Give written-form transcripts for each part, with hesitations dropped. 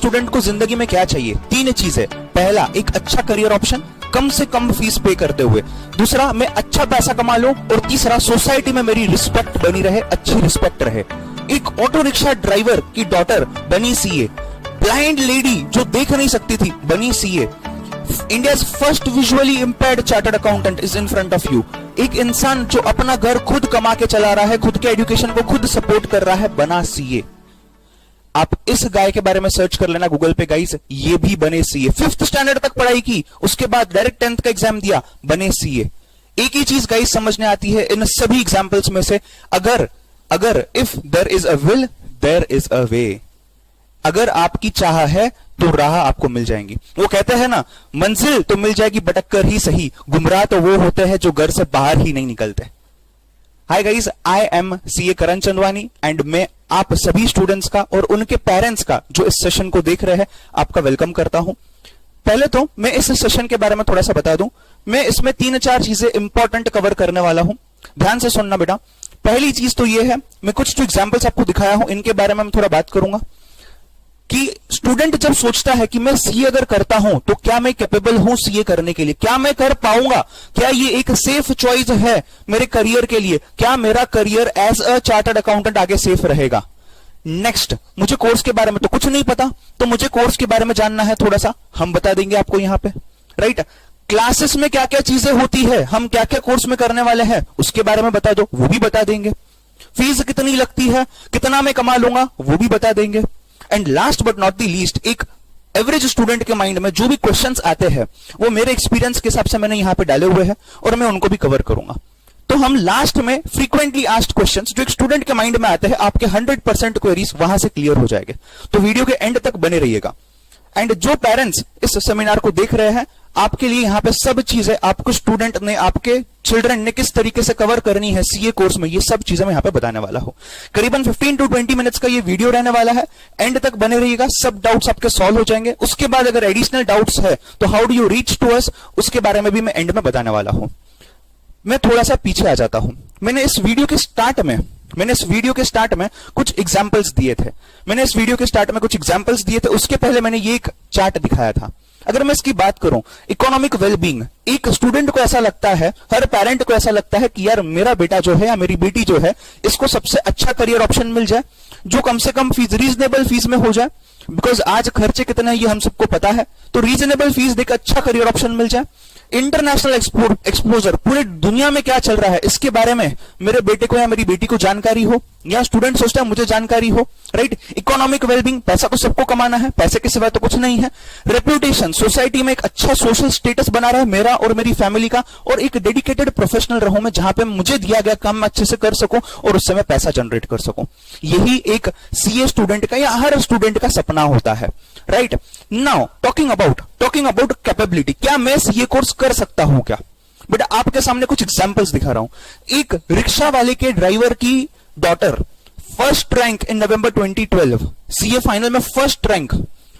Student को जिंदगी में क्या चाहिए? तीन चीजें। पहला, एक अच्छा करियर ऑप्शन, कम से कम फीस पे करते हुए। दूसरा, मैं अच्छा पैसा कमा लूं। और तीसरा, सोसाइटी में मेरी रिस्पेक्ट बनी रहे, अच्छी रिस्पेक्ट रहे। एक ऑटो रिक्शा ड्राइवर की डॉटर बनी सीए। ब्लाइंड लेडी जो देख नहीं सकती थी बनी CA. India's first visually impaired chartered accountant is in front of you. एक इंसान जो अपना घर खुद कमा के चला रहा है, खुद के एजुकेशन को खुद सपोर्ट कर रहा है, बना सीए। आप इस गाय के बारे में सर्च कर लेना गूगल पे गाइस, ये भी बने सीए। 5th स्टैंडर्ड तक पढ़ाई की, उसके बाद डायरेक्ट 10th का एग्जाम दिया, बने सीए। एक ही चीज गाइस समझने आती है इन सभी एग्जाम्पल्स में से, अगर if there is a will there is a way. अगर आपकी चाह है तो राह आपको मिल जाएंगी। वो कहते हैं ना, मंजिल तो मिल जाएगी भटक कर ही सही, गुमराह तो वो होते हैं जो घर से बाहर ही नहीं निकलते। Hi guys, I am CA Karan Chandwani and मैं आप सभी स्टूडेंट्स का और उनके पेरेंट्स का जो इस सेशन को देख रहे हैं आपका वेलकम करता हूं। पहले तो मैं इस सेशन के बारे में थोड़ा सा बता दूं। मैं इसमें 3-4 चीजें इंपॉर्टेंट कवर करने वाला हूं, ध्यान से सुनना बेटा। पहली चीज तो ये है, मैं कुछ जो एग्जाम्पल्स आपको दिखाया हूं इनके बारे में मैं थोड़ा बात करूंगा कि स्टूडेंट जब सोचता है कि मैं सीए अगर करता हूं तो क्या मैं कैपेबल हूं सीए करने के लिए, क्या मैं कर पाऊंगा, क्या ये एक सेफ चॉइस है मेरे करियर के लिए, क्या मेरा career as a chartered accountant आगे सेफ रहेगा। नेक्स्ट, मुझे कोर्स के बारे में तो कुछ नहीं पता, तो मुझे कोर्स के बारे में जानना है थोड़ा सा, हम बता देंगे आपको यहां पे, राइट। क्लासेस में क्या क्या चीजें होती है, हम क्या क्या कोर्स में करने वाले हैं उसके बारे में बता दो, वो भी बता देंगे। फीस कितनी लगती है, कितना मैं कमा लूंगा, वो भी बता देंगे। And last but not the least, एक एवरेज स्टूडेंट के माइंड में जो भी क्वेश्चंस आते हैं वो मेरे एक्सपीरियंस के हिसाब से मैंने यहां पे डाले हुए हैं और मैं उनको भी कवर करूंगा। तो हम लास्ट में फ्रीक्वेंटली आस्क्ड क्वेश्चंस जो एक स्टूडेंट के माइंड में आते हैं, आपके 100% क्वेरीज वहां से क्लियर हो जाएंगे। तो वीडियो के एंड तक बने रहिएगा। एंड जो पेरेंट्स इस सेमिनार को देख रहे हैं, आपके लिए यहां पे सब चीजें आपको स्टूडेंट ने, आपके चिल्ड्रन ने किस तरीके से कवर करनी है सीए कोर्स में, ये सब चीजें मैं यहां पे बताने वाला हूं। करीबन 15 to 20 मिनट्स का ये वीडियो रहने वाला है, एंड तक बने रहिएगा, सब डाउट्स आपके सॉल्व हो जाएंगे। उसके बाद अगर एडिशनल डाउट्स है तो how do you reach to us, उसके बारे में भी मैं एंड में बताने वाला हूं। मैं थोड़ा सा पीछे आ जाता हूं। मैंने इस वीडियो के स्टार्ट में कुछ एग्जाम्पल्स दिए थे, उसके पहले मैंने ये एक चार्ट दिखाया था। अगर मैं इसकी बात करूं, इकोनॉमिक वेलबींग, एक स्टूडेंट को ऐसा लगता है, हर पेरेंट को ऐसा लगता है कि यार मेरा बेटा जो है या मेरी बेटी जो है, इसको सबसे अच्छा करियर ऑप्शन मिल जाए, जो कम से कम फीस, रीजनेबल फीस में हो जाए, बिकॉज आज खर्चे कितने हैं ये हम सबको पता है। तो रीजनेबल फीस देकर अच्छा करियर ऑप्शन मिल जाए। इंटरनेशनल एक्सपोजर, पूरी दुनिया में क्या चल रहा है इसके बारे में मेरे बेटे को या मेरी बेटी को जानकारी हो, या स्टूडेंट सोचता है मुझे जानकारी हो, राइट। इकोनॉमिक वेलबींग, पैसा तो सबको कमाना है, पैसे के सिवा तो कुछ नहीं है। रेप्यूटेशन, सोसाइटी में एक अच्छा सोशल स्टेटस बना रहा है मेरा और मेरी फैमिली का, और एक डेडिकेटेड प्रोफेशनल रहूं मैं जहां पे मुझे दिया गया काम मैं अच्छे से कर सकूं और उससे मैं पैसा जनरेट कर सकूं। यही एक सीए स्टूडेंट का या हर स्टूडेंट का सपना होता है, right. Now talking about capability, क्या मैं सीए कोर्स कर सकता हूं क्या? बेटा आपके सामने कुछ एग्जांपल्स दिखा रहा हूं। एक रिक्शा वाले के ड्राइवर की daughter first rank in November 2012, CA final में फर्स्ट रैंक।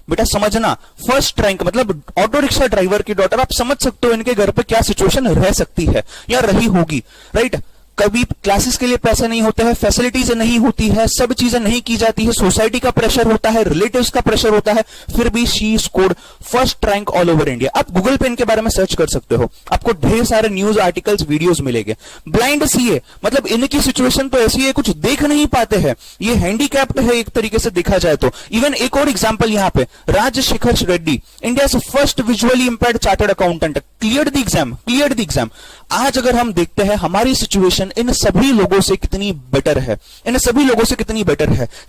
बेटा समझना, फर्स्ट रैंक मतलब ऑटो रिक्शा ड्राइवर की डॉटर, आप समझ सकते हो इनके घर पे क्या सिचुएशन रह सकती है या रही होगी, राइट। कभी क्लासेस के लिए पैसे नहीं होते हैं, फैसिलिटीज नहीं होती है, सब चीजें नहीं की जाती है, सोसाइटी का प्रेशर होता है, रिलेटिव्स का प्रेशर होता है, फिर भी she scored first rank all over India. आप गूगल पे इनके बारे में सर्च कर सकते हो, आपको ढेर सारे न्यूज आर्टिकल्स, वीडियोस मिलेंगे। ब्लाइंड सीए मतलब इनकी सिचुएशन तो ऐसी है, कुछ देख नहीं पाते हैं, ये हैंडीकैप्ड है एक तरीके से देखा जाए तो। इवन एक और एग्जाम्पल यहाँ पे, Rajasekhar Reddy, India first visually impaired chartered accountant, cleared the exam. आज अगर हम देखते हैं हमारी सिचुएशन इन सभी लोगों से कितनी बेटर है,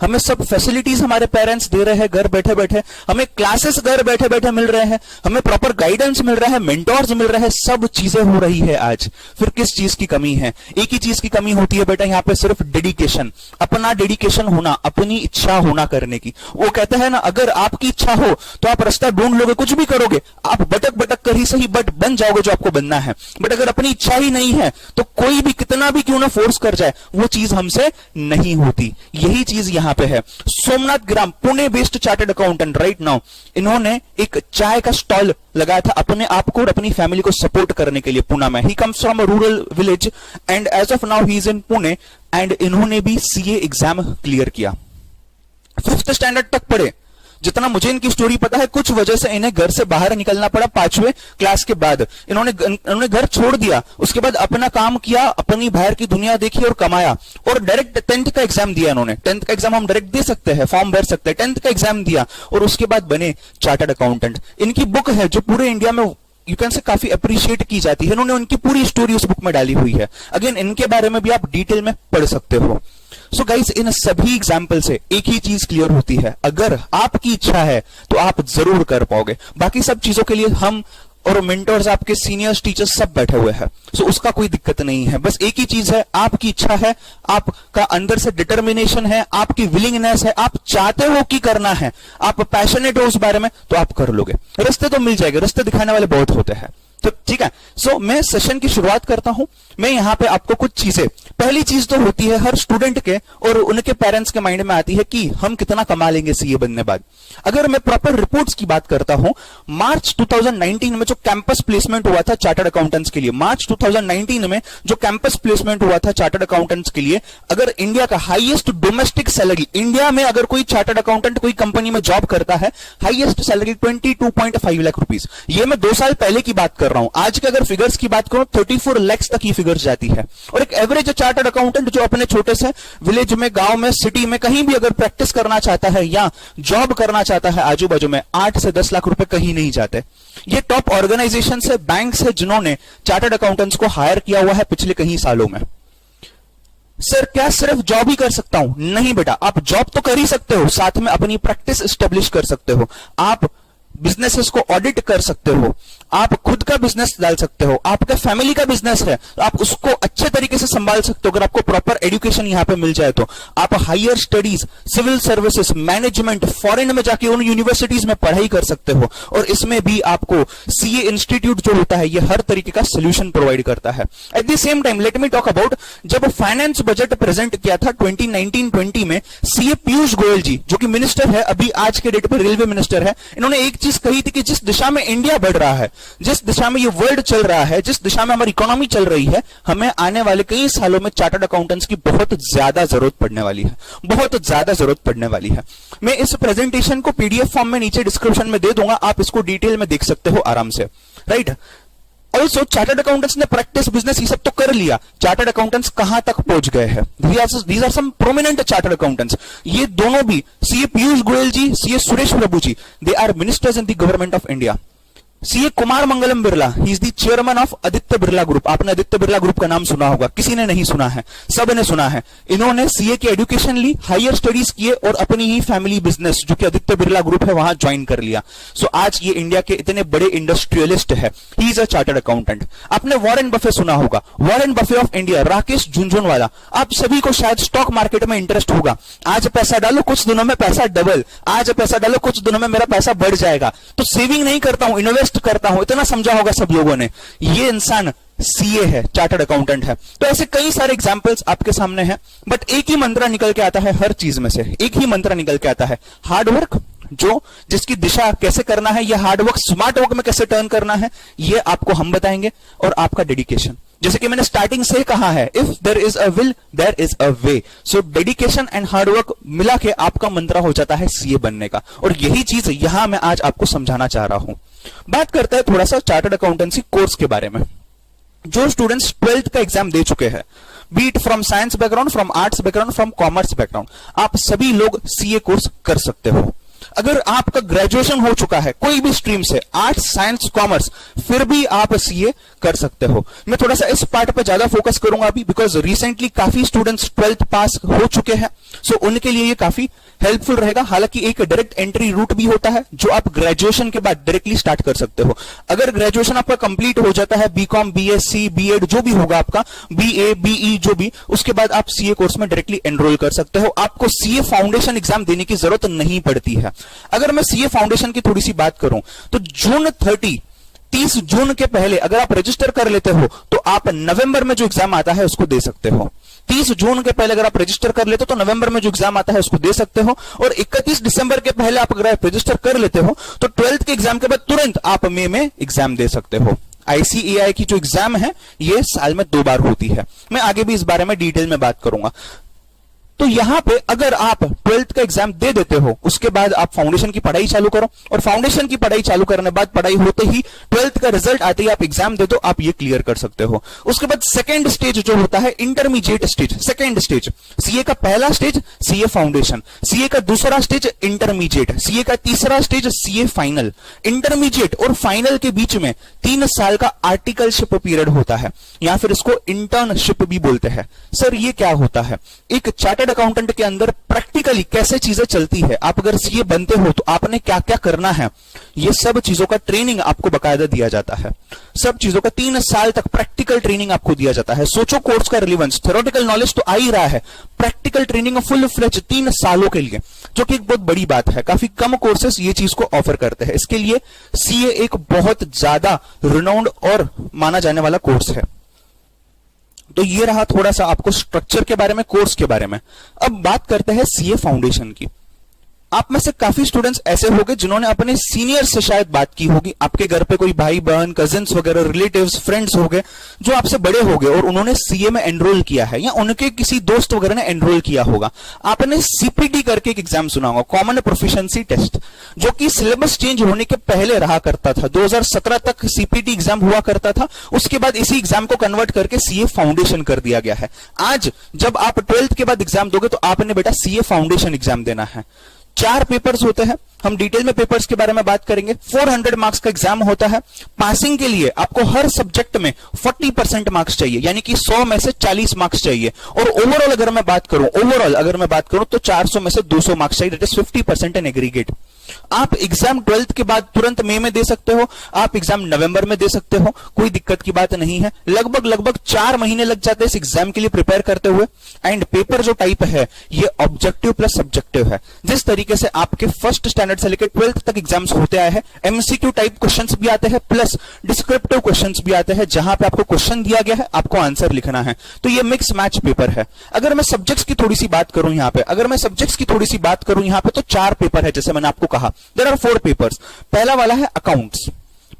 हमें सब फैसिलिटीज हमारे पेरेंट्स दे रहे हैं घर बैठे बैठे, हमें क्लासेस घर बैठे बैठे मिल रहे हैं, हमें प्रॉपर गाइडेंस मिल रहा है, मेंटोर्स मिल रहे हैं, सब चीजें हो रही है आज। फिर किस चीज की कमी है? एक ही चीज की कमी होती है बेटा यहाँ पे, सिर्फ डेडिकेशन, अपना डेडिकेशन होना, अपनी इच्छा होना करने की। वो कहते हैं ना, अगर आपकी इच्छा हो तो आप रास्ता ढूंढ लोगे, कुछ भी करोगे, आप भटक कर ही सही बट बन जाओगे जो आपको बनना है। बट अगर अपनी इच्छा ही नहीं है तो कोई भी कितना भी क्यों ना फोर्स कर जाए वो चीज हमसे नहीं होती। यही चीज यहां पे है। Somnath Gram, Pune based chartered accountant, right now इन्होंने एक चाय का स्टॉल लगाया था अपने आप को और अपनी फैमिली को सपोर्ट करने के लिए पुणे में। He comes from a rural village and as of now he is in Pune, and इन्होंने भी सीए एग्जाम क्लियर किया। 5th स्टैंडर्ड तक पढ़े, जितना मुझे इनकी स्टोरी पता है, कुछ वजह से इन्हें घर से बाहर निकलना पड़ा 5वें क्लास के बाद। इन्होंने घर छोड़ दिया, उसके बाद अपना काम किया, अपनी बाहर की दुनिया देखी और कमाया, और डायरेक्ट 10th का एग्जाम दिया इन्होंने। 10th का एग्जाम हम डायरेक्ट दे सकते हैं, फॉर्म भर सकते हैं। 10th का एग्जाम दिया और उसके बाद बने चार्टर्ड अकाउंटेंट। इनकी बुक है जो पूरे इंडिया में यू कैन से काफी अप्रिशिएट की जाती है। इन्होंने उनकी पूरी स्टोरी उस बुक में डाली हुई है। अगेन इनके बारे में भी आप डिटेल में पढ़ सकते हो। सो गाइस, इन सभी एग्जाम्पल से एक ही चीज क्लियर होती है, अगर आपकी इच्छा है तो आप जरूर कर पाओगे। बाकी सब चीजों के लिए हम और मेंटर्स, आपके सीनियर्स, टीचर्स सब बैठे हुए हैं। सो उसका कोई दिक्कत नहीं है। बस एक ही चीज है, आपकी इच्छा है, आपका अंदर से डिटर्मिनेशन है, आपकी विलिंगनेस है, आप चाहते हो कि करना है, आप पैशनेट हो उस बारे में, तो आप कर लोगे। रास्ते तो मिल जाएंगे, रास्ते दिखाने वाले बहुत होते हैं। तो ठीक है। सो मैं सेशन की शुरुआत करता हूं। मैं यहां पे आपको कुछ चीजें, पहली चीज तो होती है हर स्टूडेंट के और उनके पेरेंट्स के माइंड में आती है कि हम कितना कमा लेंगे सीए बनने बाद। अगर मैं प्रॉपर रिपोर्ट्स की बात करता हूं, मार्च 2019 में जो कैंपस प्लेसमेंट हुआ था चार्टर्ड अकाउंटेंट्स के लिए, मार्च 2019 में जो कैंपस प्लेसमेंट हुआ था चार्टर्ड अकाउंटेंट्स के लिए, अगर इंडिया का हाईएस्ट डोमेस्टिक सैलरी, इंडिया में अगर कोई चार्टर्ड अकाउंटेंट कोई कंपनी में जॉब करता है, हाईएस्ट सैलरी 22.5 लाख रुपीस। ये मैं 2 साल पहले की बात कर रहा हूं। आज के अगर फिगर्स की बात करूं, 34 लाख तक की फिगर्स जाती है। और एक एवरेज चार्टर्ड अकाउंटेंट जो अपने छोटे से विलेज में, गांव में, सिटी में कहीं भी अगर प्रैक्टिस करना चाहता है या जॉब करना चाहता है आजू बाजू में, 8 से 10 लाख रुपए कहीं नहीं जाते। ये टॉप ऑर्गेनाइजेशन से, बैंक से, जिन्होंने चार्टर्ड अकाउंटेंट्स को हायर किया हुआ है पिछले कई सालों में। सर क्या सिर्फ जॉब ही कर सकता हूं? नहीं बेटा, आप जॉब तो कर ही सकते हो, साथ में अपनी प्रैक्टिस एस्टेब्लिश कर सकते हो, आप बिजनेसेस को ऑडिट कर सकते हो, आप खुद का बिजनेस डाल सकते हो, आपका फैमिली का बिजनेस है तो आप उसको अच्छे तरीके से संभाल सकते हो। अगर आपको प्रॉपर एजुकेशन यहां पे मिल जाए तो आप higher studies, civil services, management, foreign में जाके उन यूनिवर्सिटीज में पढ़ाई कर सकते हो। और इसमें भी आपको सीए इंस्टीट्यूट जो होता है ये हर तरीके का सोल्यूशन प्रोवाइड करता है। At the same time let me talk about, जब फाइनेंस बजट प्रेजेंट किया था 2019-20 में, सीए पीयूष गोयल जी जो कि मिनिस्टर है, अभी आज के डेट पे रेलवे मिनिस्टर है, इन्होंने एक चीज कही थी कि जिस दिशा में इंडिया बढ़ रहा है, जिस दिशा में ये वर्ल्ड चल रहा है, जिस दिशा में हमारी इकोनॉमी चल रही है, हमें आने वाले कई सालों में चार्टर्ड अकाउंटेंट्स की बहुत ज्यादा जरूरत पड़ने वाली है, बहुत ज्यादा जरूरत पड़ने वाली है। मैं इस प्रेजेंटेशन को पीडीएफ फॉर्म में नीचे डिस्क्रिप्शन में दे दूंगा, आप इसको डिटेल में देख सकते हो आराम से, राइट। ऑल्सो चार्टर्ड अकाउंटेंट्स ने प्रैक्टिस, बिजनेस ये सब तो कर लिया, चार्टर्ड अकाउंटेंट्स कहां तक पहुंच गए हैं? These are some prominent chartered accountants. ये दोनों भी, CA Piyush Goyal ji, CA Suresh Prabhu ji, they are ministers in the government of India. CA Kumar Mangalam Birla, he is the chairman of Aditya Birla group. आपने आदित्य बिरला ग्रुप का नाम सुना होगा, किसी ने नहीं सुना है? सब ने सुना है। इन्होंने सीए की एजुकेशन ली, हायर स्टडीज किए और अपनी ही फैमिली बिजनेस जो कि आदित्य बिरला ग्रुप है वहां ज्वाइन कर लिया। सो आज ये इंडिया के इतने बड़े इंडस्ट्रियलिस्ट है। He is a chartered accountant. आपने वॉरेन बफे सुना होगा, Warren Buffett of India, Rakesh Jhunjhunwala. आप सभी को शायद स्टॉक मार्केट में इंटरेस्ट होगा। आज पैसा डालो, कुछ दिनों में पैसा डबल, आज पैसा डालो, कुछ दिनों में मेरा पैसा बढ़ जाएगा। तो सेविंग नहीं करता हूं, इन्वेस्ट करता हूं, इतना समझा होगा सब लोगों ने। ये इंसान सीए है, चार्टर्ड अकाउंटेंट है। तो ऐसे कई सारे एग्जांपल्स आपके सामने हैं, बट एक ही मंत्र निकल के आता है हर चीज में से, एक ही मंत्र निकल के आता है, हार्ड वर्क। जो जिसकी दिशा कैसे करना है, ये हार्ड वर्क स्मार्ट वर्क में कैसे टर्न करना है, ये आपको हम बताएंगे। और आपका डेडिकेशन, जैसे कि मैंने स्टार्टिंग से कहा है, if there is a will there is a way. So dedication and hard work मिला के आपका मंत्र हो जाता है सीए बनने का। और यही चीज यहां मैं आज आपको समझाना चाह रहा हूं। बात करते हैं थोड़ा सा चार्टर्ड अकाउंटेंसी कोर्स के बारे में। जो स्टूडेंट्स 12th का एग्जाम दे चुके हैं, be it from science background, from arts background, from commerce background, आप सभी लोग सीए कोर्स कर सकते हो। अगर आपका ग्रेजुएशन हो चुका है कोई भी स्ट्रीम से, आर्ट्स, साइंस, कॉमर्स, फिर भी आप सीए कर सकते हो। मैं थोड़ा सा इस पार्ट पे ज्यादा फोकस करूंगा अभी, बिकॉज रिसेंटली काफी स्टूडेंट्स 12th पास हो चुके हैं। सो उनके लिए ये काफी हेल्पफुल रहेगा। हालांकि एक डायरेक्ट एंट्री रूट भी होता है जो आप ग्रेजुएशन के बाद डायरेक्टली स्टार्ट कर सकते हो। अगर ग्रेजुएशन आपका कंप्लीट हो जाता है, बीकॉम, बीएससी, बीएड जो भी होगा आपका, बीए, बीई जो भी, उसके बाद आप सीए कोर्स में डायरेक्टली एनरोल कर सकते हो। आपको सीए फाउंडेशन एग्जाम देने की जरूरत नहीं पड़ती है। अगर मैं सीए फाउंडेशन की थोड़ी सी बात करूं तो जून 30 जून के पहले अगर आप रजिस्टर कर लेते हो तो आप नवंबर में जो एग्जाम आता है उसको दे सकते हो। 30 जून के पहले अगर आप रजिस्टर कर लेते हो तो नवंबर में जो एग्जाम आता है उसको दे सकते हो। और 31 दिसंबर के पहले आप अगर रजिस्टर कर लेते हो तो 12th के एग्जाम के बाद तुरंत आप मई में एग्जाम दे सकते हो। आईसीएआई की जो एग्जाम है ये साल में 2 बार होती है। मैं आगे भी इस बारे में डिटेल में बात करूंगा। तो यहां पे अगर आप 12th का एग्जाम दे देते हो, उसके बाद आप फाउंडेशन की पढ़ाई चालू करो, और फाउंडेशन की पढ़ाई चालू करने बाद पढ़ाई होते ही 12th का रिजल्ट आते ही आप एग्जाम दे दो, आप ये क्लियर कर सकते हो। उसके बाद सेकंड स्टेज जो होता है intermediate stage, second stage, CA का पहला स्टेज सीए फाउंडेशन, सीए का दूसरा स्टेज इंटरमीडिएट, सीए का तीसरा स्टेज सीए फाइनल। इंटरमीडिएट और फाइनल के बीच में 3 साल का आर्टिकलशिप पीरियड होता है, या फिर इसको इंटर्नशिप भी बोलते हैं। सर ये क्या होता है? एक चार्टर्ड अकाउंटेंट के अंदर प्रैक्टिकली कैसे चीजें चलती है, आप अगर सीए बनते हो तो आपने क्या क्या करना है, ये सब चीजों का ट्रेनिंग आपको बकायदा दिया जाता है। सब चीजों का 3 साल तक प्रैक्टिकल ट्रेनिंग आपको दिया जाता है। सोचो कोर्स का रिलेवेंस, थ्योरेटिकल नॉलेज तो आ ही रहा है, प्रैक्टिकल ट्रेनिंग फुल फ्लेज 3 सालों के लिए, जो कि एक बहुत बड़ी बात है। काफी कम कोर्सेस ये चीज को ऑफर करते हैं, इसके लिए सीए एक बहुत ज्यादा रिनाउंड और माना जाने वाला कोर्स है। तो ये रहा थोड़ा सा आपको स्ट्रक्चर के बारे में, कोर्स के बारे में। अब बात करते हैं सीए फाउंडेशन की। आप में से काफी स्टूडेंट्स ऐसे होंगे जिन्होंने अपने सीनियर से शायद बात की होगी, आपके घर पे कोई भाई बहन, कजिन्स वगैरह, रिलेटिव्स, फ्रेंड्स होंगे जो आपसे बड़े होंगे और उन्होंने सीए में एनरोल किया है, या उनके किसी दोस्त वगैरह ने एनरोल किया होगा। आपने सीपीटी करके एक एग्जाम सुना होगा, कॉमन प्रोफिशिएंसी टेस्ट, जो कि सिलेबस चेंज होने के पहले रहा करता था। 2017 तक सीपीटी एग्जाम हुआ करता था, उसके बाद इसी एग्जाम को कन्वर्ट करके सीए फाउंडेशन कर दिया गया है। आज जब आप 12th के बाद एग्जाम दोगे तो आपने बेटा सीए फाउंडेशन एग्जाम देना है। 4 पेपर्स होते हैं, हम डिटेल में पेपर्स के बारे में बात करेंगे। 400 मार्क्स का एग्जाम होता है। पासिंग के लिए आपको हर सब्जेक्ट में 40% मार्क्स चाहिए, यानी कि 100 में से 40 मार्क्स चाहिए। और ओवरऑल अगर मैं बात करूं तो 400 में से 200 मार्क्स चाहिए, दैट इज 50% इन एग्रीगेट। आप एग्जाम 12th के बाद तुरंत मई में दे सकते हो, आप एग्जाम नवंबर में दे सकते हो, कोई दिक्कत की बात नहीं है। लगभग 4 महीने लग जाते हैं इस एग्जाम के लिए प्रिपेयर करते हुए। एंड पेपर जो टाइप है ये ऑब्जेक्टिव प्लस सब्जेक्टिव है। जिस तरीके से आपके फर्स्ट स्टैंडर्ड से लेकर 12th तक एग्जाम्स होते आए हैं, एमसीक्यू टाइप क्वेश्चंस भी आते हैं प्लस डिस्क्रिप्टिव क्वेश्चंस भी आते हैं, जहां पे आपको क्वेश्चन दिया गया है, आपको आंसर लिखना है। तो ये मिक्स मैच पेपर है। अगर मैं सब्जेक्ट्स की थोड़ी सी बात करूं यहां पे, तो 4 पेपर है, जैसे मैंने आपको कहा। There are 4 papers. पहला वाला है अकाउंट्स,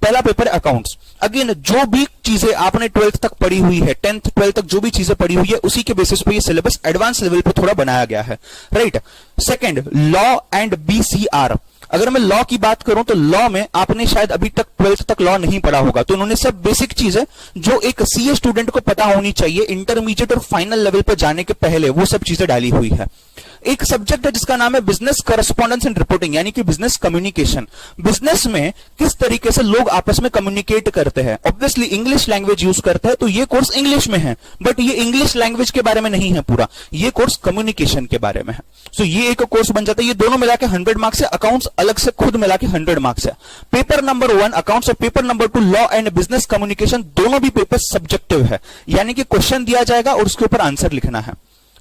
पहला पेपर है अकाउंट्स। अगेन जो भी चीजें आपने 12th तक पढ़ी हुई है, 10th 12th तक जो भी चीजें पढ़ी हुई है, उसी के बेसिस पे ये सिलेबस एडवांस लेवल पे थोड़ा बनाया गया है, right. Second, law and BCR. अगर मैं लॉ की बात करूं तो लॉ में आपने शायद अभी तक 12th तक लॉ नहीं पढ़ा होगा, तो उन्होंने सब बेसिक चीजें जो एक सीए स्टूडेंट को पता होनी चाहिए इंटरमीडिएट और फाइनल लेवल पे जाने के पहले, वो सब चीजें डाली हुई है। एक सब्जेक्ट है जिसका नाम है बिजनेस करस्पॉन्डेंस एंड रिपोर्टिंग, यानी कि बिजनेस कम्युनिकेशन। बिजनेस में किस तरीके से लोग आपस में कम्युनिकेट करते हैं। ऑब्वियसली इंग्लिश लैंग्वेज यूज करते हैं, तो ये कोर्स इंग्लिश में है, बट ये इंग्लिश लैंग्वेज के बारे में नहीं है पूरा, ये कोर्स कम्युनिकेशन के बारे में है। सो ये एक कोर्स बन जाता है। ये दोनों मिला के 100 मार्क्स है, अकाउंट्स अलग से खुद मिला के 100 मार्क्स है। पेपर नंबर 1 अकाउंट्स और paper number 2 law and business communication, दोनों भी पेपर सब्जेक्टिव है, यानी कि क्वेश्चन दिया जाएगा और उसके ऊपर आंसर लिखना है,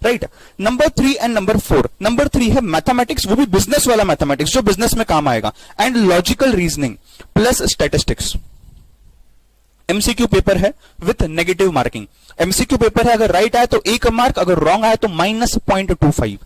right. Number 3 and number 4। Number 3 है मैथमेटिक्स, वो भी बिजनेस वाला मैथमेटिक्स जो बिजनेस में काम आएगा, and logical reasoning plus statistics. MCQ paper है with negative marking. MCQ paper है, अगर राइट आए तो 1 मार्क, अगर रॉन्ग आए तो -0.25,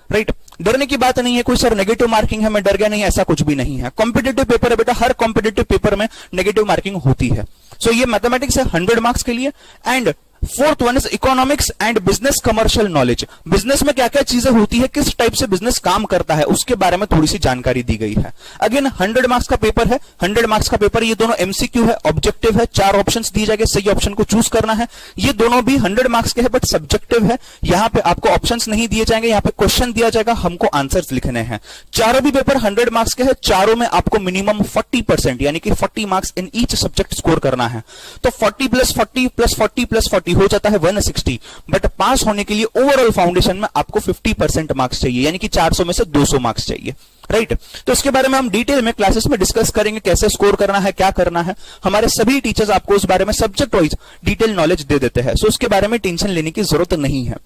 राइट। डरने की बात नहीं है कोई, सर नेगेटिव मार्किंग है मैं डर गया, नहीं, ऐसा कुछ भी नहीं है। कॉम्पिटेटिव पेपर है बेटा, हर कॉम्पिटेटिव पेपर में नेगेटिव मार्किंग होती है। सो ये मैथमेटिक्स है 100 मार्क्स के लिए। And 4th one is economics and business commercial knowledge. Business में क्या क्या चीजें होती है, किस टाइप से बिजनेस काम करता है, उसके बारे में थोड़ी सी जानकारी दी गई है। अगेन 100 मार्क्स का पेपर है, 100 मार्क्स का पेपर। ये दोनों एमसीक्यू है, ऑब्जेक्टिव है, 4 ऑप्शंस दिए जाएंगे, सही ऑप्शन को चूज करना है। ये दोनों भी 100 मार्क्स के है बट सब्जेक्टिव है, यहां पे आपको ऑप्शंस नहीं दिए जाएंगे, यहां पे क्वेश्चन दिया जाएगा, हमको आंसर्स लिखने हैं। चारों भी पेपर 100 मार्क्स के है, चारों में आपको मिनिमम 40% यानी कि 40 marks in each subject score करना है। तो 40 + 40 + 40 + 40 हो जाता है 160। बट पास होने के लिए ओवरऑल फाउंडेशन में आपको 50% मार्क्स चाहिए, यानी कि 400 में से 200 मार्क्स चाहिए, राइट। तो इसके बारे में हम डिटेल में क्लासेस में डिस्कस करेंगे, कैसे स्कोर करना है, क्या करना है। हमारे सभी टीचर्स आपको उस बारे में सब्जेक्ट वाइज डिटेल नॉलेज दे देते हैं, सो उसके बारे में टेंशन लेने की जरूरत नहीं है।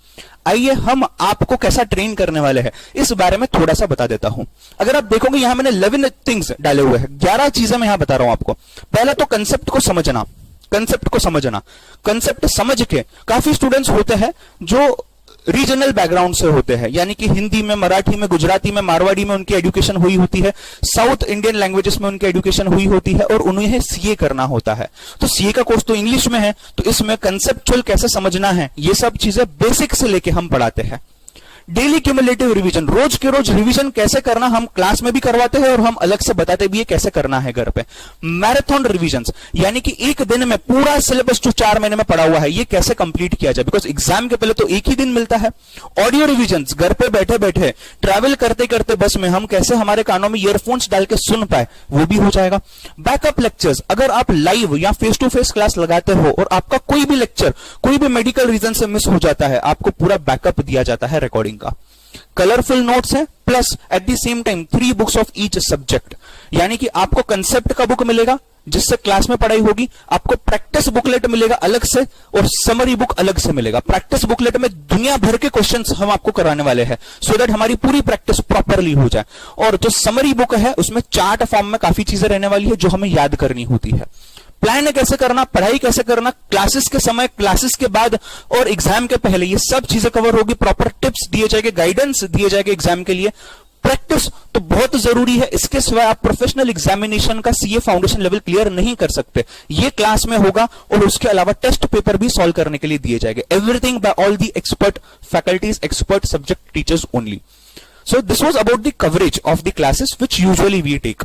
आइए हम आपको कैसा ट्रेन करने वाले हैं इस बारे में थोड़ा सा बता देता हूं। अगर आप देखोगे यहां मैंने 11 थिंग्स डाले हुए हैं, 11 चीजें मैं यहां बता रहा हूं आपको। पहला तो कंसेप्ट को समझना, कंसेप्ट समझ के काफी स्टूडेंट्स होते हैं जो रीजनल बैकग्राउंड से होते हैं, यानी कि हिंदी में, मराठी में, गुजराती में, मारवाड़ी में उनकी एजुकेशन हुई होती है, साउथ इंडियन लैंग्वेजेस में उनकी एजुकेशन हुई होती है और उन्हें सीए करना होता है। तो सीए का कोर्स तो इंग्लिश में है, तो इसमें कंसेप्चुअल कैसे समझना है, ये सब चीजें बेसिक से लेके हम पढ़ाते हैं। डेली क्यूमुलेटिव रिवीजन, रोज के रोज रिवीजन कैसे करना हम क्लास में भी करवाते हैं और हम अलग से बताते भी है कैसे करना है घर पे। मैराथन रिवीजन, यानी कि एक दिन में पूरा सिलेबस जो 4 महीने में पढ़ा हुआ है ये कैसे कंप्लीट किया जाए, बिकॉज एग्जाम के पहले तो एक ही दिन मिलता है। ऑडियो रिवीजन, घर पे बैठे बैठे ट्रैवल करते करते बस में हम कैसे हमारे कानों में ईयरफोन्स डाल के सुन पाए, वो भी हो जाएगा। बैकअप लेक्चर्स, अगर आप लाइव या फेस टू फेस क्लास लगाते हो और आपका कोई भी लेक्चर कोई भी मेडिकल रीजन से मिस हो जाता है, आपको पूरा बैकअप दिया जाता है रिकॉर्डिंग का। कलरफुल नोट्स है, plus at the same time 3 books of each subject, यानी कि आपको कंसेप्ट का बुक मिलेगा जिससे क्लास में पढ़ाई होगी, आपको प्रैक्टिस बुकलेट मिलेगा अलग से और समरी बुक अलग से मिलेगा। प्रैक्टिस बुकलेट में दुनिया भर के क्वेश्चंस हम आपको कराने वाले हैं सो दैट हमारी पूरी प्रैक्टिस प्रॉपरली हो जाए। और जो समरी बुक है उसमें चार्ट फॉर्म में काफी चीजें रहने वाली है जो हमें याद करनी होती है। प्लान कैसे करना, पढ़ाई कैसे करना, क्लासेस के समय, क्लासेस के बाद और एग्जाम के पहले, ये सब चीजें कवर होगी। प्रॉपर टिप्स दिए जाएंगे, गाइडेंस दिए जाएंगे एग्जाम के लिए। प्रैक्टिस तो बहुत जरूरी है, इसके सिवाय आप प्रोफेशनल एग्जामिनेशन का सीए फाउंडेशन लेवल क्लियर नहीं कर सकते। ये क्लास में होगा और उसके अलावा टेस्ट पेपर भी सॉल्व करने के लिए दिए जाएंगे। Everything by all the expert faculties, expert subject teachers only. So this was about the coverage of the classes which usually we take.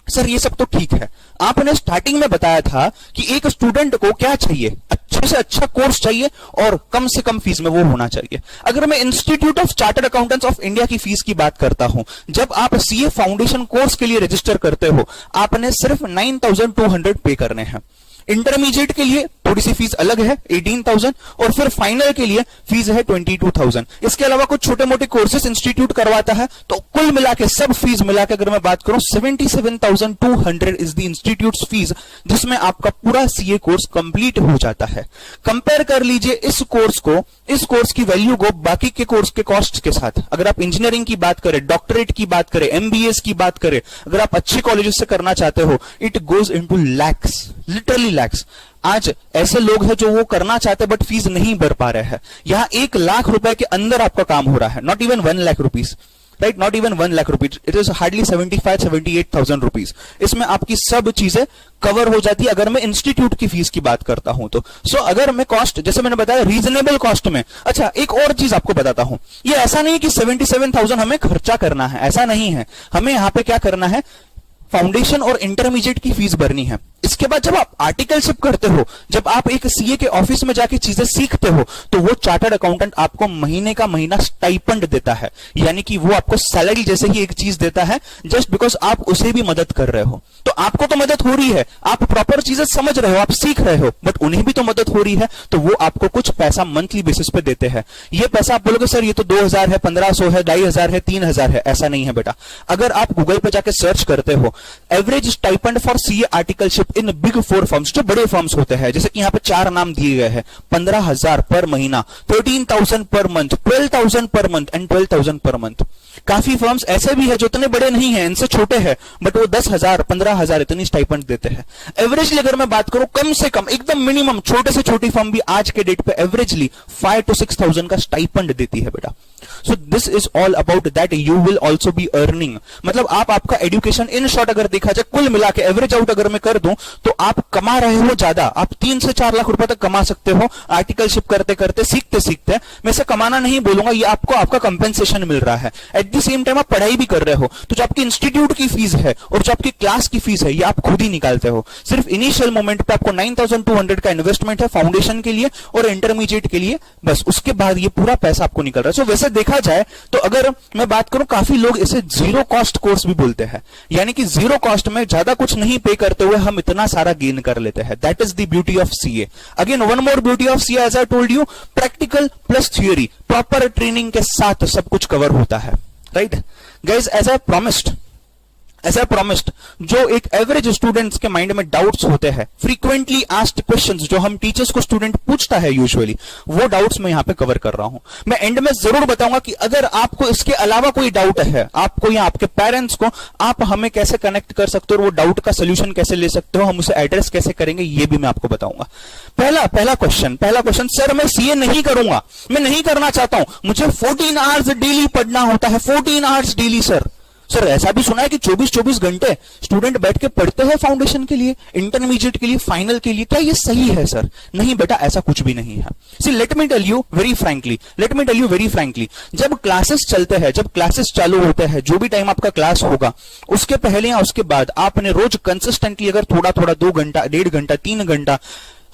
Sir ये सब तो ठीक है, आपने स्टार्टिंग में बताया था कि एक स्टूडेंट को क्या चाहिए, अच्छे से अच्छा कोर्स चाहिए और कम से कम फीस में वो होना चाहिए। अगर मैं institute of chartered accountants of India की फीस की बात करता हूं, जब आप सीए फाउंडेशन कोर्स के लिए रजिस्टर करते हो आपने सिर्फ 9200 पे करने हैं। इंटरमीडिएट के लिए थोड़ी सी फीस अलग है 18,000 और फिर फाइनल के लिए फीस है 22,000। इसके अलावा कुछ छोटे मोटे कोर्सेज इंस्टीट्यूट करवाता है, तो कुल मिला के सब फीस मिला के अगर मैं बात करूं 77,200 इज द इंस्टीट्यूट फीस, जिसमें आपका पूरा सीए कोर्स कंप्लीट हो जाता है। कंपेयर कर लीजिए इस कोर्स की वैल्यू को बाकी के कोर्स के कॉस्ट के साथ। अगर आप इंजीनियरिंग की बात करें, डॉक्टरेट की बात करें, एमबीएस की बात करें, अगर आप अच्छे कॉलेजेस से करना चाहते हो, it goes into lakhs, literally lakhs. आज ऐसे लोग हैं जो वो करना चाहते हैं बट फीस नहीं भर पा रहे हैं। यहां 1 लाख रुपए के अंदर आपका काम हो रहा है, not even 1 lakh rupees, right, not even 1 lakh rupees, it is hardly 75-78,000 rupees. इसमें आपकी सब चीजें कवर हो जाती है अगर मैं इंस्टीट्यूट की फीस की बात करता हूं तो। सो अगर मैं कॉस्ट, जैसे मैंने बताया, रीजनेबल कॉस्ट में। अच्छा, एक और चीज आपको बताता हूं, ये ऐसा नहीं कि 77,000 हमें खर्चा करना है, ऐसा नहीं है। हमें यहां पे क्या करना है, फाउंडेशन और इंटरमीडिएट की फीस भरनी है। इसके बाद जब आप आर्टिकलशिप करते हो, जब आप एक सीए के ऑफिस में जाके चीजें सीखते हो, तो वो चार्टर्ड अकाउंटेंट आपको महीने का महीना स्टाइपेंड देता है, यानी कि वो आपको सैलरी जैसे ही एक चीज देता है, जस्ट बिकॉज आप उसे भी मदद कर रहे हो। तो आपको तो मदद हो रही है, आप प्रॉपर चीजें समझ रहे हो, आप सीख रहे हो, बट उन्हें भी तो मदद हो रही है, तो वो आपको कुछ पैसा मंथली बेसिस पे देते हैं। ये पैसा आप बोलोगे सर ये तो 2,000 है, 1,500 है, 2,500 है, 3,000 है, ऐसा नहीं है बेटा। अगर आप गूगल पे जाके सर्च करते हो average stipend for CA articleship in big 4 firms, जो बड़े फर्म्स होते हैं, जैसे कि यहाँ पे 4 नाम दिए गए हैं, 15,000 पर महीना, 13,000 per month, 12,000 per month and 12,000 per month. काफी फर्म्स ऐसे भी है जो इतने बड़े नहीं है, इनसे छोटे हैं, बट वो 10,000 15,000 इतनी स्टाइपेंड देते हैं। एवरेजली अगर मैं बात करूं, कम से कम एकदम मिनिमम छोटे से छोटी फर्म भी आज के डेट पे एवरेजली 5 to 6,000 का स्टाइपेंड देती है बेटा। So this is all about that you will also be earning. मतलब आप आपका एजुकेशन इन शॉर्ट अगर देखा जाए, कुल मिला के एवरेज आउट अगर मैं कर दूं तो आप कमा रहे हो ज्यादा, आप 3 से 4 लाख रुपए तक कमा सकते हो आर्टिकलशिप करते करते, सीखते सीखते। मैं इसे कमाना नहीं बोलूंगा, ये आपको आपका कंपेंसेशन मिल रहा है। एट द सेम टाइम आप पढ़ाई भी कर रहे हो, तो जो आपकी इंस्टीट्यूट की फीस है और जो आपकी क्लास की फीस है ये आप खुद ही निकालते हो। सिर्फ इनिशियल मोमेंट पे आपको 9,200 का इन्वेस्टमेंट है फाउंडेशन के लिए और इंटरमीडिएट के लिए, बस उसके बाद ये पूरा पैसा आपको निकल रहा है। सो वैसे देखा जाए तो अगर मैं बात करूं, काफी लोग इसे जीरो कॉस्ट कोर्स भी बोलते हैं, यानी कि जीरो कॉस्ट में ज्यादा कुछ नहीं पे करते हुए हम इतना सारा गेन कर लेते हैं। That is the beauty of CA. Again one more beauty of CA, as I told you, practical plus theory, proper training के साथ सब कुछ कवर होता है, right guys. As I promised, जो एक एवरेज स्टूडेंट्स के माइंड में डाउट्स होते हैं, फ्रीक्वेंटली आस्क्ड क्वेश्चंस जो हम टीचर्स को स्टूडेंट पूछता है यूजुअली, वो डाउट्स मैं यहां पे कवर कर रहा हूं। मैं एंड में जरूर बताऊंगा कि अगर आपको इसके अलावा कोई डाउट है, आपको या आपके पेरेंट्स को, आप हमें कैसे कनेक्ट कर सकते हो और वो डाउट का सोल्यूशन कैसे ले सकते हो, हम उसे एड्रेस कैसे करेंगे, ये भी मैं आपको बताऊंगा। पहला क्वेश्चन, सर मैं सीए नहीं करूंगा, मैं नहीं करना चाहता हूं, मुझे 14 आवर्स डेली पढ़ना होता है, 14 आवर्स डेली सर, सर ऐसा भी सुना है कि 24-24 घंटे स्टूडेंट बैठ के पढ़ते हैं फाउंडेशन के लिए, इंटरमीडिएट के लिए, फाइनल के लिए। क्या ये सही है सर? नहीं बेटा, ऐसा कुछ भी नहीं है। See let me tell you very frankly, जब क्लासेस चलते हैं, जब क्लासेस चालू होते हैं, जो भी टाइम आपका क्लास होगा, उसके पहले या उसके बाद आपने रोज कंसिस्टेंटली अगर थोड़ा थोड़ा 2 घंटा, 1.5 घंटा, 3 घंटा,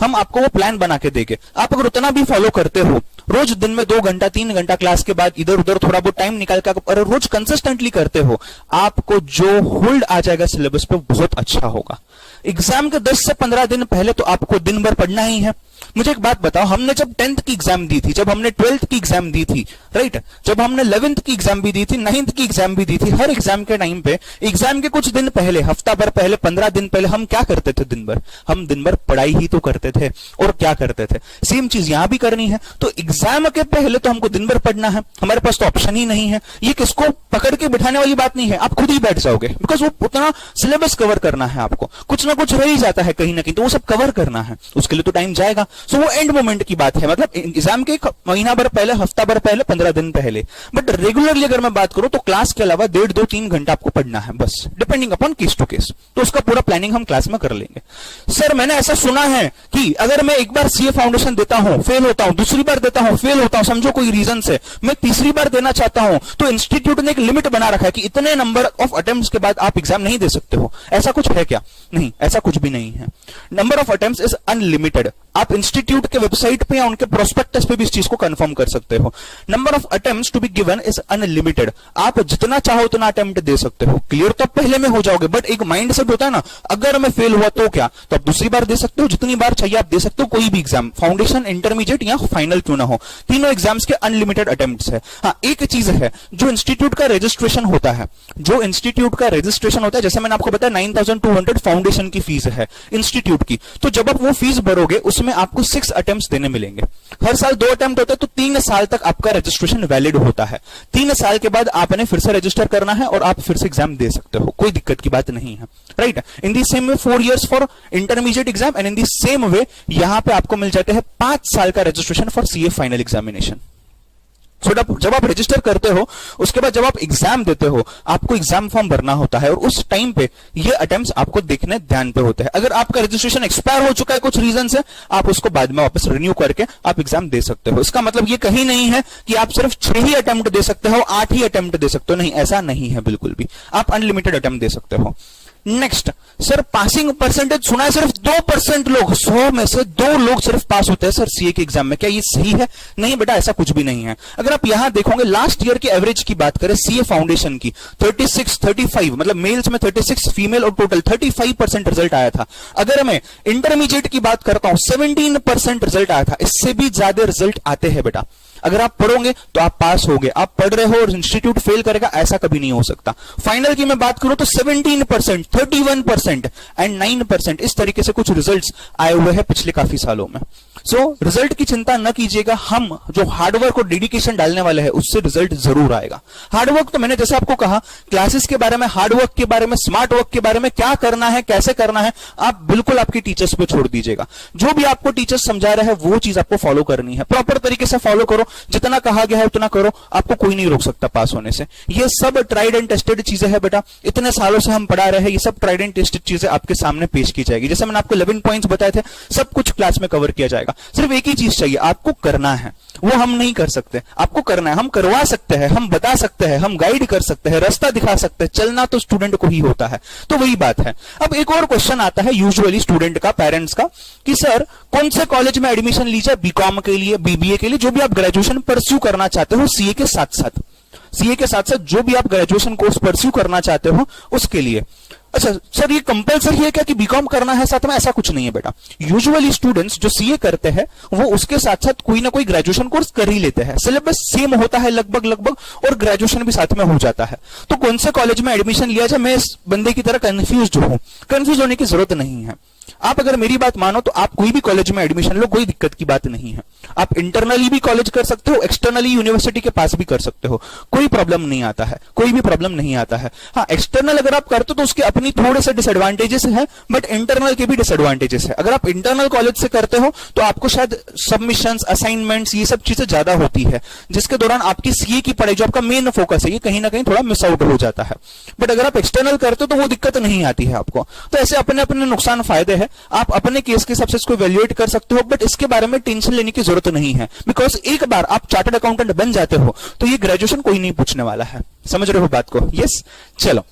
हम आपको वो प्लान बना के देंगे। आप अगर उतना भी फॉलो करते हो, रोज दिन में 2 घंटा 3 घंटा क्लास के बाद इधर उधर थोड़ा बहुत टाइम निकाल कर अगर रोज कंसिस्टेंटली करते हो, आपको जो होल्ड आ जाएगा सिलेबस पे बहुत अच्छा होगा। एग्जाम के 10 से 15 दिन पहले तो आपको दिन भर पढ़ना ही है। मुझे एक बात बताओ, हमने जब 10th की एग्जाम दी थी, जब हमने 12th की एग्जाम दी थी, राइट, जब हमने 11th की एग्जाम भी दी थी, 9th की एग्जाम भी दी थी, हर एग्जाम के टाइम पे, एग्जाम के कुछ दिन पहले, हफ्ता भर पहले, 15 दिन पहले हम क्या करते थे? दिन भर हम दिन भर पढ़ाई ही तो करते थे। और क्या करते थे? सेम चीज यहां भी करनी है। तो एग्जाम के पहले तो हमको दिन भर पढ़ना है, हमारे पास तो ऑप्शन ही नहीं है। ये किसको पकड़ के बिठाने वाली बात नहीं है, आप खुद ही बैठ जाओगे, बिकॉज वो उतना सिलेबस कवर करना है आपको, कुछ ना कुछ रह ही जाता है कहीं ना कहीं, तो वो सब कवर करना है, उसके लिए तो टाइम जाएगा। सो वो एंड मोमेंट की बात है, मतलब एग्जाम के महीना भर पहले, हफ्ता भर पहले, 15 दिन पहले। बट रेगुलरली अगर मैं बात करूं तो क्लास के अलावा 1.5, 2, 3 घंटा आपको पढ़ना है बस, depending upon case to case. तो उसका पूरा प्लानिंग हम क्लास में कर लेंगे। सर मैंने ऐसा सुना है कि अगर मैं एक बार सीए फाउंडेशन देता हूं, फेल होता हूं, दूसरी बार देता हूं, फेल होता हूं, समझो कोई रीजन से मैं तीसरी बार देना चाहता हूं, तो इंस्टीट्यूट ने एक लिमिट बना रखा है कि इतने नंबर ऑफ अटेम्प्ट्स के बाद आप एग्जाम नहीं दे सकते हो। ऐसा कुछ है क्या? नहीं, ऐसा कुछ भी नहीं है। Number of attempts is unlimited. आप इंस्टीट्यूट के वेबसाइट पे या उनके प्रोस्पेक्टस पे भी इस चीज को कंफर्म कर सकते हो। Number of attempts to be given is unlimited. आप जितना चाहो उतना अटेम्प्ट दे सकते हो। क्लियर तो आप पहले में हो जाओगे, बट एक माइंड सेट होता है ना, अगर मैं फेल हुआ तो क्या, तो आप दूसरी बार दे सकते हो, जितनी बार चाहिए आप दे सकते हो, कोई भी एग्जाम, फाउंडेशन, इंटरमीडिएट या फाइनल क्यों ना हो, तीनों एग्जाम्स के अनलिमिटेड अटेम्प्ट्स है। हाँ, एक चीज है, जो इंस्टीट्यूट का रजिस्ट्रेशन होता है, जो इंस्टीट्यूट का रजिस्ट्रेशन होता है, जैसे मैंने आपको बताया 9,200 फाउंडेशन की फीस है इंस्टीट्यूट की, तो जब आप वो फीस भरोगे उसमें आपको 6 अटेम्प्ट्स देने मिलेंगे। हर साल 2 अटेम्प्ट होता है, तो 3 साल तक आपका रजिस्ट्रेशन वैलिड होता है। 3 साल के बाद आपने फिर से रजिस्टर करना है और आप फिर से एग्जाम दे सकते हो, कोई दिक्कत की बात नहीं है, right. In the same way 4 years for intermediate exam and in the same way यहां पे आपको मिल जाते हैं 5 साल का registration for CA final examination. जब आप रजिस्टर करते हो, उसके बाद जब आप एग्जाम देते हो, आपको एग्जाम फॉर्म भरना होता है और उस टाइम पे ये अटेम्प्ट्स आपको देखने ध्यान पे होते हैं। अगर आपका रजिस्ट्रेशन एक्सपायर हो चुका है कुछ रीजन से, आप उसको बाद में वापस रिन्यू करके आप एग्जाम दे सकते हो। इसका मतलब ये कहीं नहीं है कि आप सिर्फ 6 ही अटेम्प्ट दे सकते हो, 8 ही अटेम्प्ट दे सकते हो, नहीं, ऐसा नहीं है बिल्कुल भी। आप अनलिमिटेड अटेम्प्ट दे सकते हो। नेक्स्ट, सर पासिंग परसेंटेज सुना है सिर्फ 2% लोग, 100 में से 2 लोग सिर्फ पास होते हैं सर सीए के एग्जाम में, क्या ये सही है? नहीं बेटा, ऐसा कुछ भी नहीं है। अगर आप यहां देखोगे लास्ट ईयर की एवरेज की बात करें सीए फाउंडेशन की, 36, 35, मतलब मेल्स में 36, फीमेल और टोटल 35% रिजल्ट आया था। अगर मैं इंटरमीडिएट की बात करता हूं 17% रिजल्ट आया था। इससे भी ज्यादा रिजल्ट आते हैं बेटा। अगर आप पढ़ोगे तो आप पास होगे, आप पढ़ रहे हो और इंस्टीट्यूट फेल करेगा, ऐसा कभी नहीं हो सकता। फाइनल की मैं बात करूं तो 17%, 31% एंड 9%, इस तरीके से कुछ रिजल्ट्स आए हुए हैं पिछले काफी सालों में। सो रिजल्ट की चिंता न कीजिएगा, हम जो हार्डवर्क और डेडिकेशन डालने वाले हैं उससे रिजल्ट जरूर आएगा। हार्डवर्क तो मैंने जैसे आपको कहा, क्लासेस के बारे में, हार्डवर्क के बारे में, स्मार्ट वर्क के बारे में, क्या करना है, कैसे करना है, आप बिल्कुल आपकी टीचर्स पे छोड़ दीजिएगा। जो भी आपको टीचर्स समझा रहे हैं वो चीज आपको फॉलो करनी है, प्रॉपर तरीके से फॉलो करो, जितना कहा गया है उतना करो, आपको कोई नहीं रोक सकता पास होने से। ये सब ट्राइड एंड टेस्टेड चीजें हैं बेटा, इतने सालों से हम पढ़ा रहे हैं, ये सब ट्राइड एंड टेस्टेड चीजें आपके सामने पेश की जाएगी। जैसे मैंने आपको 11 पॉइंट्स बताए थे, सब कुछ क्लास में कवर किया जाएगा। सिर्फ एक ही चीज चाहिए, आपको करना है, वो हम नहीं कर सकते, आपको करना है। हम करवा सकते हैं, हम बता सकते हैं, हम गाइड कर सकते हैं, रास्ता दिखा सकते हैं, चलना तो स्टूडेंट को ही होता है। तो वही बात है। अब एक और क्वेश्चन आता है यूजुअली स्टूडेंट का, पेरेंट्स का, कि सर कौन से कॉलेज में एडमिशन लीजिए, बीकॉम के लिए, बीबीए के लिए, जो भी आप ग्रेजुएशन परस्यू करना चाहते हो सीए के साथ साथ, सीए के साथ साथ जो भी आप ग्रेजुएशन कोर्स परस्यू करना चाहते हो उसके लिए। अच्छा सर, ये कंपलसरी है क्या कि बीकॉम करना है साथ में? ऐसा कुछ नहीं है बेटा। यूजुअली स्टूडेंट्स जो सीए करते हैं वो उसके साथ साथ कोई ना कोई ग्रेजुएशन कोर्स कर ही लेते हैं। सिलेबस सेम होता है लगभग, और ग्रेजुएशन भी साथ में हो जाता है। तो कौन से कॉलेज में एडमिशन लिया जाए, मैं इस बंदे की तरह कंफ्यूज हूं, कंफ्यूज होने की जरूरत नहीं है। आप अगर मेरी बात मानो तो आप कोई भी कॉलेज में एडमिशन लो, कोई दिक्कत की बात नहीं है। आप इंटरनली भी कॉलेज कर सकते हो, एक्सटर्नली यूनिवर्सिटी के पास भी कर सकते हो, कोई प्रॉब्लम नहीं आता है, कोई भी प्रॉब्लम नहीं आता है। हाँ, एक्सटर्नल अगर आप करते हो तो उसके अपनी थोड़े से डिसएडवांटेजेस है, बट इंटरनल के भी डिसएडवांटेजेस है। अगर आप इंटरनल कॉलेज से करते हो तो आपको शायद सबमिशंस, असाइनमेंट्स, ये सब चीजें ज्यादा होती है, जिसके दौरान आपकी सीए की पढ़ाई, जो आपका मेन फोकस है, ये कहीं ना कहीं थोड़ा मिस आउट हो जाता है। बट अगर आप एक्सटर्नल करते हो तो वो दिक्कत नहीं आती है आपको। तो ऐसे अपने अपने नुकसान फायदे हैं, आप अपने केस के हिसाब से इसको इवैल्यूएट कर सकते हो, बट इसके बारे में टेंशन लेने की जरूरत नहीं है, बिकॉज एक बार आप चार्टर्ड अकाउंटेंट बन जाते हो तो ये ग्रेजुएशन कोई नहीं पूछने वाला है। समझ रहे हो बात को? यस। चलो,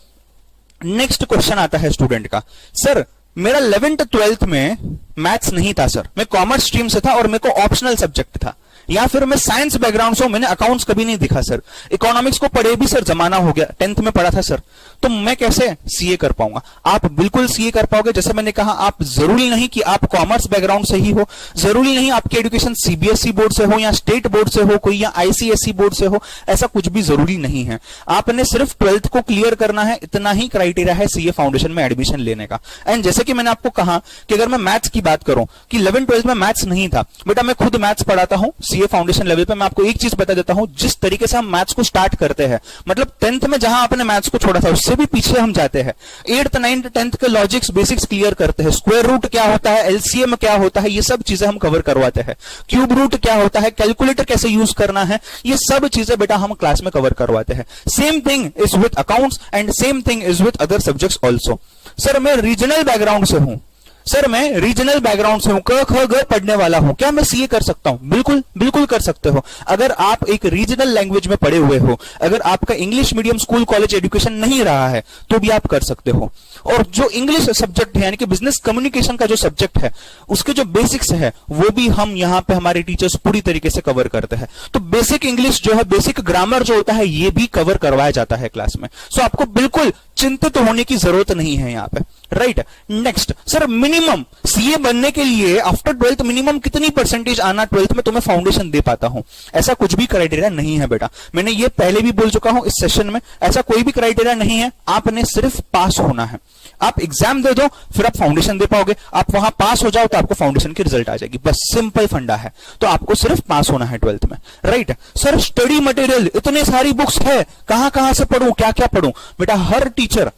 नेक्स्ट क्वेश्चन आता है स्टूडेंट का, सर मेरा 11th 12th में मैथ्स नहीं था सर, मैं कॉमर्स स्ट्रीम से था और मेरे को ऑप्शनल सब्जेक्ट था, या फिर मैं साइंस बैकग्राउंड से हूं, मैंने अकाउंट्स कभी नहीं दिखा सर, इकोनॉमिक्स को पढ़े भी सर जमाना हो गया, 10th में पढ़ा था सर, तो मैं कैसे सीए कर पाऊंगा? आप बिल्कुल सीए कर पाओगे। जैसे मैंने कहा, आप जरूरी नहीं कि आप कॉमर्स बैकग्राउंड से ही हो, जरूरी नहीं आपकी एजुकेशन सीबीएसई बोर्ड से हो या स्टेट बोर्ड से हो कोई, या आईसीएसई बोर्ड से हो, ऐसा कुछ भी जरूरी नहीं है। आपने सिर्फ 12th को क्लियर करना है, इतना ही क्राइटेरिया है सीए फाउंडेशन में एडमिशन लेने का। एंड जैसे कि मैंने आपको कहा कि अगर मैं मैथ्स की बात करूं कि 11th 12th में मैथ्स नहीं था, बेटा मैं खुद मैथ्स पढ़ाता हूं सीए फाउंडेशन लेवल पे। मैं आपको एक चीज बता देता हूं, जिस तरीके से हम मैथ्स को स्टार्ट करते हैं, मतलब 10th में जहां आपने मैथ्स को छोड़ा था उससे भी पीछे हम जाते हैं, 8th 9th 10th के लॉजिक्स बेसिक्स क्लियर करते हैं, स्क्वायर रूट क्या होता है, एलसीएम क्या होता है, ये सब चीजें हम कवर करवाते हैं, क्यूब रूट क्या होता है, कैलकुलेटर कैसे यूज करना है, ये सब चीजें बेटा हम क्लास में कवर करवाते हैं। Same thing is with accounts and same thing is with other subjects also. Sir मैं रीजनल बैकग्राउंड से हूं, सर मैं रीजनल बैकग्राउंड से हूं, क ख ग पढ़ने वाला हूं, क्या मैं सीए कर सकता हूं? बिल्कुल बिल्कुल कर सकते हो। अगर आप एक रीजनल लैंग्वेज में पढ़े हुए हो, अगर आपका English medium school college education नहीं रहा है तो भी आप कर सकते हो। और जो इंग्लिश सब्जेक्ट है यानी कि बिजनेस कम्युनिकेशन का जो सब्जेक्ट है, उसके जो बेसिक्स है वो भी हम यहाँ पे हमारे टीचर्स पूरी तरीके से कवर करते हैं। तो बेसिक इंग्लिश जो है, बेसिक ग्रामर जो होता है, ये भी कवर करवाया जाता है क्लास में। सो आपको बिल्कुल चिंतित होने की जरूरत नहीं है यहाँ पे, right. Next, sir minimum CA बनने के लिए आफ्टर 12th मिनिमम कितनी परसेंटेज आना 12th में तो मैं फाउंडेशन दे पाता हूं? ऐसा कुछ भी क्राइटेरिया नहीं है बेटा, मैंने ये पहले भी बोल चुका हूं इस सेशन में, ऐसा कोई भी क्राइटेरिया नहीं है। आपने सिर्फ पास होना है, आप एग्जाम दे दो फिर आप फाउंडेशन दे पाओगे, आप वहां पास हो जाओ तो आपको फाउंडेशन की रिजल्ट आ जाएगी, बस सिंपल फंडा है। तो आपको सिर्फ पास होना है 12th में, राइट। सर स्टडी मटेरियल इतने सारी बुक्स है, कहां से पढ़ूं, क्या क्या पढ़ूं? बेटा हर टीचर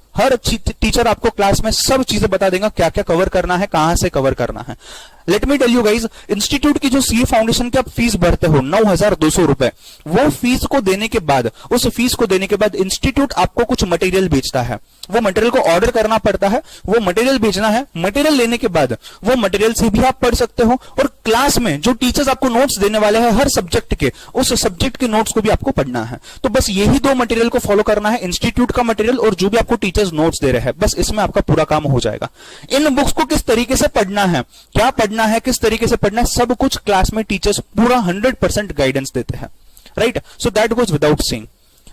आपको क्लास में सब चीजें बता देगा, क्या क्या कवर करना है, कहां से कवर करना है। Let me tell you guys, institute की जो सीए फाउंडेशन की आप फीस भरते हो 9,200 रुपए, वो फीस को देने के बाद, उस फीस को देने के बाद इंस्टीट्यूट आपको कुछ मटेरियल बेचता है, वो मटेरियल को ऑर्डर करना पड़ता है, वो मटेरियल बेचना है। मटेरियल लेने के बाद वो मटेरियल से भी आप पढ़ सकते हो, और क्लास में जो टीचर्स आपको नोट्स देने वाले हैं हर सब्जेक्ट के, उस सब्जेक्ट के नोट्स को भी आपको पढ़ना है। तो बस यही दो मटेरियल को फॉलो करना है, इंस्टीट्यूट का मटेरियल और जो भी आपको टीचर्स नोट्स दे रहे हैं, बस इसमें आपका पूरा काम हो जाएगा। इन बुक्स को किस तरीके से पढ़ना है, क्या पढ़ना है, किस तरीके से पढ़ना है, सब कुछ क्लास में टीचर्स पूरा 100% गाइडेंस देते हैं, right. So that goes without saying.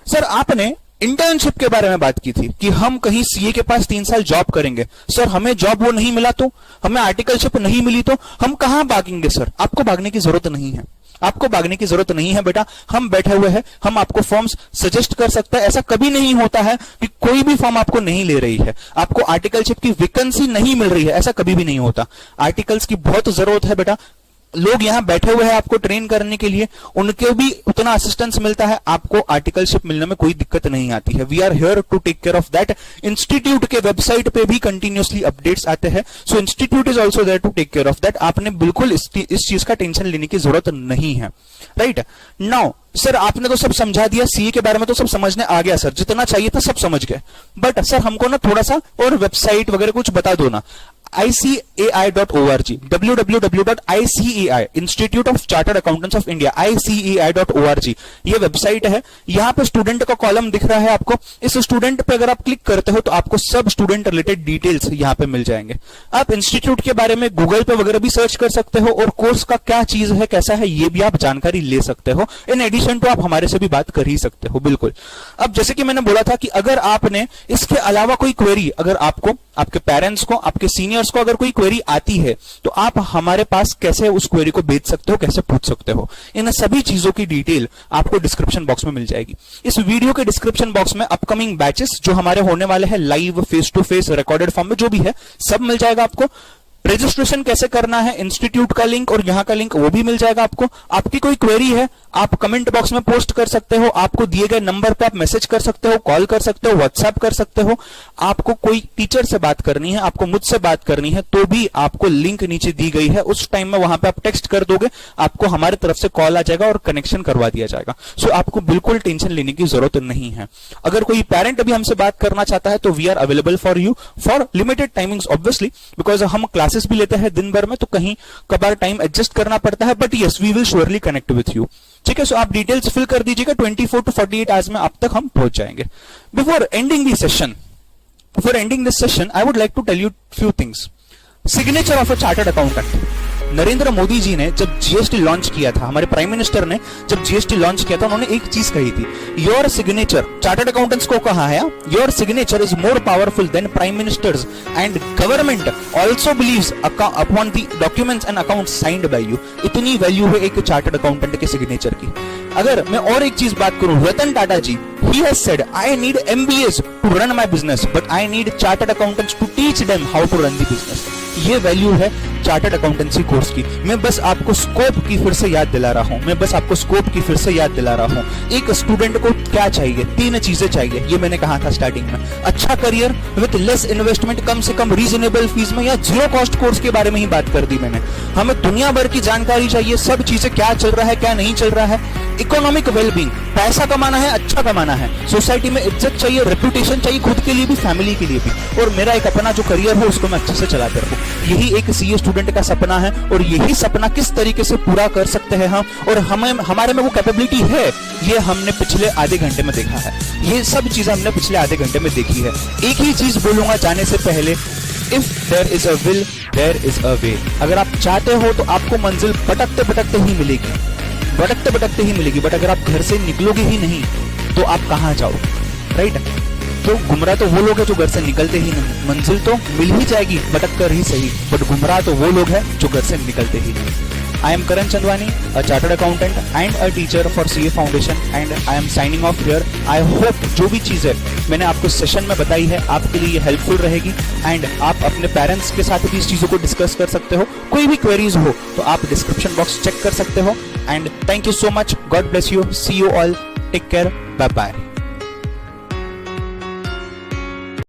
Sir आपने इंटर्नशिप के बारे में बात की थी कि हम कहीं सीए के पास 3 साल जॉब करेंगे, सर हमें जॉब वो नहीं मिला तो, हमें आर्टिकलशिप नहीं मिली तो हम कहां भागेंगे? सर आपको भागने की जरूरत नहीं है, आपको भागने की जरूरत नहीं है बेटा, हम बैठे हुए हैं, हम आपको फॉर्म्स सजेस्ट कर सकते हैं। ऐसा कभी नहीं होता है कि कोई भी फॉर्म आपको नहीं ले रही है, आपको आर्टिकलशिप की वैकेंसी नहीं मिल रही है, ऐसा कभी भी नहीं होता। आर्टिकल्स की बहुत जरूरत है बेटा, लोग यहां बैठे हुए हैं आपको ट्रेन करने के लिए, उनके भी उतना असिस्टेंस मिलता है, आपको आर्टिकलशिप मिलने में कोई दिक्कत नहीं आती है। We are here to take care of that. Institute के वेबसाइट पे भी कंटिन्यूअसली अपडेट्स आते हैं, so institute is also there to take care of that. आपने बिल्कुल इस चीज का टेंशन लेने की जरूरत नहीं है, राइट। नाउ सर आपने तो सब समझा दिया, सीए के बारे में तो सब समझने आ गया सर, जितना चाहिए था सब समझ गए, बट सर हमको ना थोड़ा सा और वेबसाइट वगैरह कुछ बता दो ना। ICAI.org, www.ICAI, institute of chartered accountants of India, ICAI.org, ये वेबसाइट है। यहां पे स्टूडेंट का कॉलम दिख रहा है आपको, इस स्टूडेंट पे अगर आप क्लिक करते हो तो आपको सब स्टूडेंट रिलेटेड डिटेल्स यहां पे मिल जाएंगे। आप इंस्टीट्यूट के बारे में गूगल पे वगैरह भी सर्च कर सकते हो, और कोर्स का क्या चीज है, कैसा है, ये भी आप जानकारी ले सकते हो। इन एडिशन तो आप हमारे से भी बात कर ही सकते हो, बिल्कुल। अब जैसे कि मैंने बोला था कि अगर आपने इसके अलावा कोई क्वेरी, अगर आपको, आपके पेरेंट्स को, आपके सीनियर्स को अगर कोई क्वेरी आती है तो आप हमारे पास कैसे उस क्वेरी को भेज सकते हो, कैसे पूछ सकते हो, इन सभी चीजों की डिटेल आपको डिस्क्रिप्शन बॉक्स में मिल जाएगी। इस वीडियो के डिस्क्रिप्शन बॉक्स में अपकमिंग बैचेस जो हमारे होने वाले हैं, live, face to face, recorded form में जो भी है, सब मिल जाएगा आपको। रजिस्ट्रेशन कैसे करना है, इंस्टीट्यूट का लिंक और यहां का लिंक वो भी मिल जाएगा आपको। आपकी कोई क्वेरी है आप कमेंट बॉक्स में पोस्ट कर सकते हो, आपको दिए गए नंबर पे आप मैसेज कर सकते हो, कॉल कर सकते हो, व्हाट्सएप कर सकते हो। आपको कोई टीचर से बात करनी है, आपको मुझसे बात करनी है, तो भी आपको लिंक नीचे दी गई है, उस टाइम में वहां पे आप टेक्स्ट कर दोगे, आपको हमारे तरफ से कॉल आ जाएगा और कनेक्शन करवा दिया जाएगा। सो आपको बिल्कुल टेंशन लेने की जरूरत नहीं है। अगर कोई पेरेंट अभी हमसे बात करना चाहता है तो we are available for you for limited timings obviously, because हम क्लासेस भी लेते हैं दिन भर में, तो कहीं कभार टाइम एडजस्ट करना पड़ता है, but yes we will surely connect with you. ठीक है, सो आप डिटेल्स फिल कर दीजिएगा, 24 to 48 आवर्स में आप तक हम पहुंच जाएंगे। Before ending this session I would like to tell you few things. Signature of a chartered accountant. Narendra Modi ji ने जब जीएसटी लॉन्च किया था, हमारे प्राइम मिनिस्टर ने जब जीएसटी लॉन्च किया था, उन्होंने एक चीज कही थी, योर सिग्नेचर, चार्टर्ड अकाउंटेंट्स को कहा है, your signature is more powerful than prime ministers and government also believes upon the documents and accounts signed by you. इतनी वैल्यू है एक चार्टर्ड अकाउंटेंट के सिग्नेचर की। अगर मैं और एक चीज बात करूं, रतन टाटा जी, he has said I need MBAs to run my business but I need chartered accountants to teach them how to run the business। ये वैल्यू है चार्टर्ड अकाउंटेंसी कोर्स की। मैं बस आपको स्कोप की फिर से याद दिला रहा हूं, एक स्टूडेंट को क्या चाहिए, 3 चीजें चाहिए, ये मैंने कहा था स्टार्टिंग में। अच्छा करियर विद लेस इन्वेस्टमेंट, कम से कम रीजनेबल फीस में, या जीरो कॉस्ट कोर्स के बारे में ही बात कर दी मैंने। हमें दुनिया भर की जानकारी चाहिए, सब चीजें क्या चल रहा है क्या नहीं चल रहा है। इकोनॉमिक वेलबींग, पैसा कमाना है, अच्छा कमाना है, सोसाइटी में इज्जत चाहिए, रेपुटेशन चाहिए, खुद के लिए भी फैमिली के लिए भी, और मेरा एक अपना जो करियर हो उसको मैं अच्छे से चलाते रहूं। यही एक सीए स्टूडेंट का सपना है, और यही सपना किस तरीके से पूरा कर सकते हैं हम, और हमारे में वो कैपेबिलिटी है, ये हमने पिछले आधे घंटे में देखा है। ये सब चीजें हमने पिछले आधे घंटे में देखी है। एक ही चीज बोलूंगा जाने से पहले, if there is a will there is a way. अगर आप चाहते हो तो आपको मंजिल भटकते भटकते ही मिलेगी, बट अगर आप घर से निकलोगे ही नहीं तो आप कहां जाओ, राइट? तो गुमराह तो वो लोग हैं जो घर से निकलते ही नहीं। मंजिल तो मिल ही जाएगी भटक कर ही सही, बट गुमराह तो वो लोग हैं जो घर से निकलते ही नहीं। I am Karan Chandwani, a chartered accountant and a teacher for CA Foundation, and I am signing off here. I hope जो भी चीजें मैंने आपको सेशन में बताई है आपके लिए हेल्पफुल रहेगी, एंड आप अपने पेरेंट्स के साथ भी इस चीजों को डिस्कस कर सकते हो। कोई भी क्वेरीज हो तो आप डिस्क्रिप्शन बॉक्स चेक कर सकते हो। And thank you so much, God bless you, see you all, take care, bye bye.